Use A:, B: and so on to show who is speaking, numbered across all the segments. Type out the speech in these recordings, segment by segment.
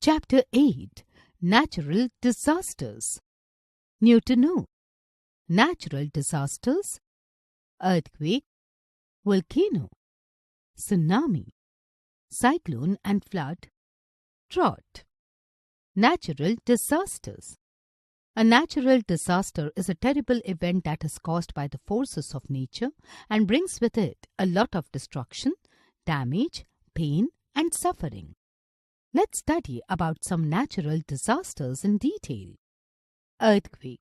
A: Chapter 8 Natural Disasters. New to know. Natural disasters: earthquake, volcano, tsunami, cyclone and flood, drought. Natural disasters. A natural disaster is a terrible event that is caused by the forces of nature and brings with it a lot of destruction, damage, pain, and suffering. Let's study about some natural disasters in detail. Earthquake.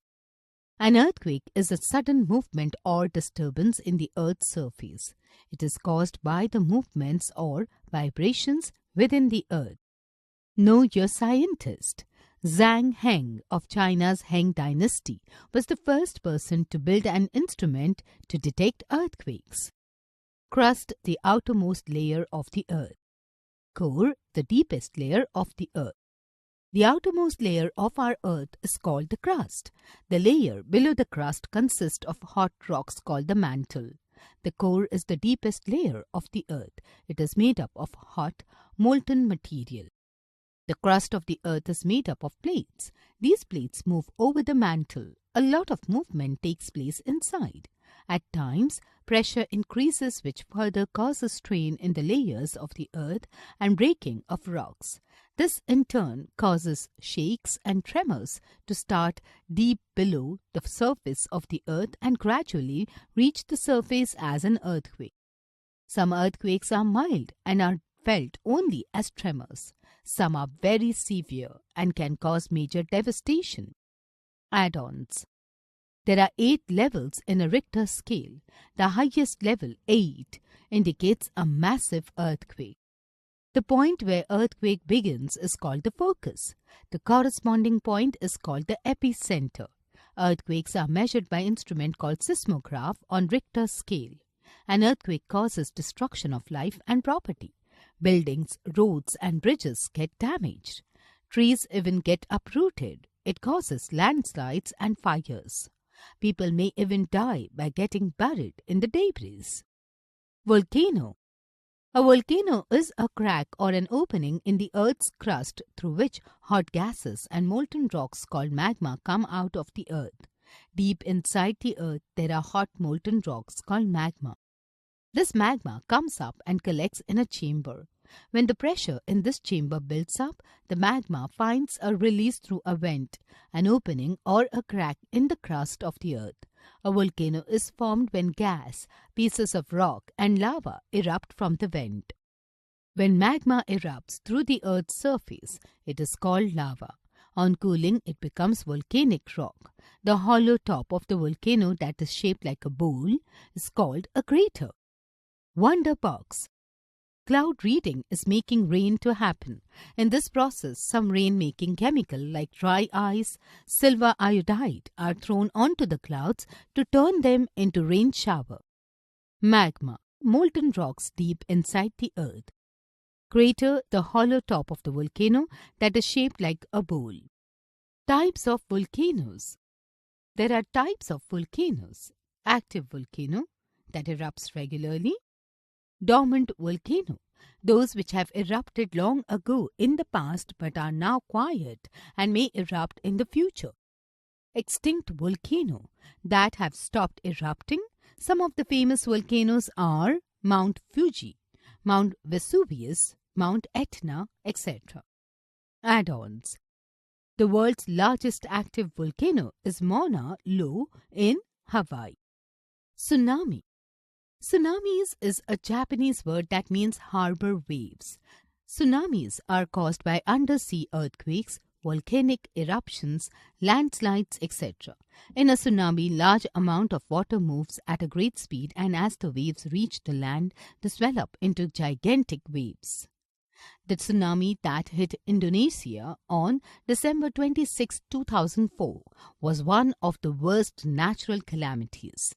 A: An earthquake is a sudden movement or disturbance in the Earth's surface. It is caused by the movements or vibrations within the Earth. Know your scientist. Zhang Heng of China's Heng dynasty was the first person to build an instrument to detect earthquakes. Crust, the outermost layer of the Earth. Core, the deepest layer of the Earth. The outermost layer of our Earth is called the crust. The layer below the crust consists of hot rocks called the mantle. The core is the deepest layer of the Earth. It is made up of hot, molten material. The crust of the Earth is made up of plates. These plates move over the mantle. A lot of movement takes place inside. At times, pressure increases, which further causes strain in the layers of the Earth and breaking of rocks. This in turn causes shakes and tremors to start deep below the surface of the Earth and gradually reach the surface as an earthquake. Some earthquakes are mild and are felt only as tremors. Some are very severe and can cause major devastation. Add-ons. There are 8 levels in a Richter scale. The highest level, 8, indicates a massive earthquake. The point where earthquake begins is called the focus. The corresponding point is called the epicenter. Earthquakes are measured by instrument called seismograph on Richter scale. An earthquake causes destruction of life and property. Buildings, roads and bridges get damaged. Trees even get uprooted. It causes landslides and fires. People may even die by getting buried in the debris. Volcano. A volcano is a crack or an opening in the Earth's crust through which hot gases and molten rocks called magma come out of the Earth. Deep inside the Earth, there are hot molten rocks called magma. This magma comes up and collects in a chamber. When the pressure in this chamber builds up, the magma finds a release through a vent, an opening or a crack in the crust of the Earth. A volcano is formed when gas, pieces of rock and lava erupt from the vent. When magma erupts through the Earth's surface, it is called lava. On cooling, it becomes volcanic rock. The hollow top of the volcano that is shaped like a bowl is called a crater. Wonder box. Cloud reading is making rain to happen. In this process, some rain-making chemical like dry ice, silver iodide are thrown onto the clouds to turn them into rain shower. Magma, molten rocks deep inside the Earth. Crater, the hollow top of the volcano that is shaped like a bowl. Types of volcanoes. There are types of volcanoes. Active volcano that erupts regularly. Dormant volcano, those which have erupted long ago in the past but are now quiet and may erupt in the future. Extinct volcano, that have stopped erupting. Some of the famous volcanoes are Mount Fuji, Mount Vesuvius, Mount Etna, etc. Add-ons. The world's largest active volcano is Mauna Loa in Hawaii. Tsunami. Tsunamis is a Japanese word that means harbor waves. Tsunamis are caused by undersea earthquakes, volcanic eruptions, landslides, etc. In a tsunami, large amount of water moves at a great speed, and as the waves reach the land, they swell up into gigantic waves. The tsunami that hit Indonesia on December 26, 2004 was one of the worst natural calamities.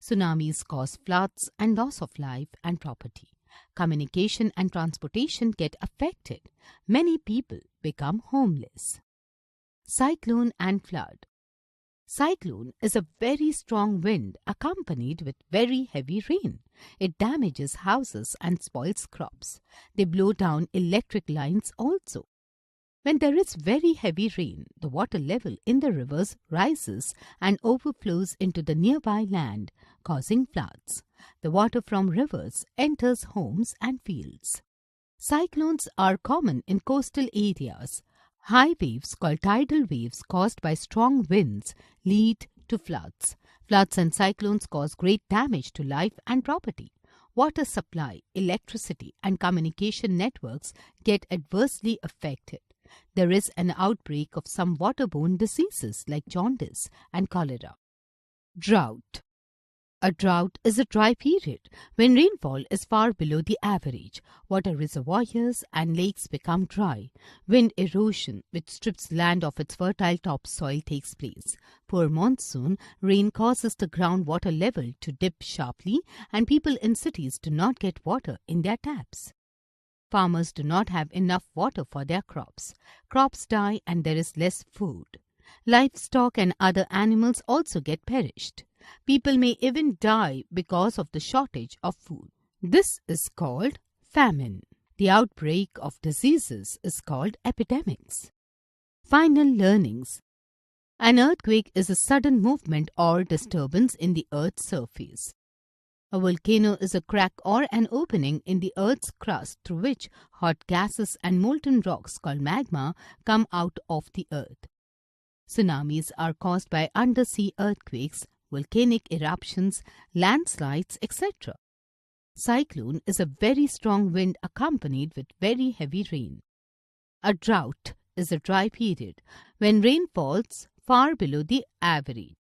A: Tsunamis cause floods and loss of life and property. Communication and transportation get affected. Many people become homeless. Cyclone and flood. Cyclone is a very strong wind accompanied with very heavy rain. It damages houses and spoils crops. They blow down electric lines also. When there is very heavy rain, the water level in the rivers rises and overflows into the nearby land, causing floods. The water from rivers enters homes and fields. Cyclones are common in coastal areas. High waves, called tidal waves caused by strong winds, lead to floods. Floods and cyclones cause great damage to life and property. Water supply, electricity, and communication networks get adversely affected. There is an outbreak of some waterborne diseases like jaundice and cholera. Drought. A drought is a dry period when rainfall is far below the average. Water reservoirs and lakes become dry. Wind erosion, which strips land of its fertile topsoil, takes place. Poor monsoon rain causes the groundwater level to dip sharply, and people in cities do not get water in their taps. Farmers do not have enough water for their crops. Crops die and there is less food. Livestock and other animals also get perished. People may even die because of the shortage of food. This is called famine. The outbreak of diseases is called epidemics. Final learnings. An earthquake is a sudden movement or disturbance in the Earth's surface. A volcano is a crack or an opening in the Earth's crust through which hot gases and molten rocks called magma come out of the Earth. Tsunamis are caused by undersea earthquakes, volcanic eruptions, landslides, etc. Cyclone is a very strong wind accompanied with very heavy rain. A drought is a dry period when rain falls far below the average.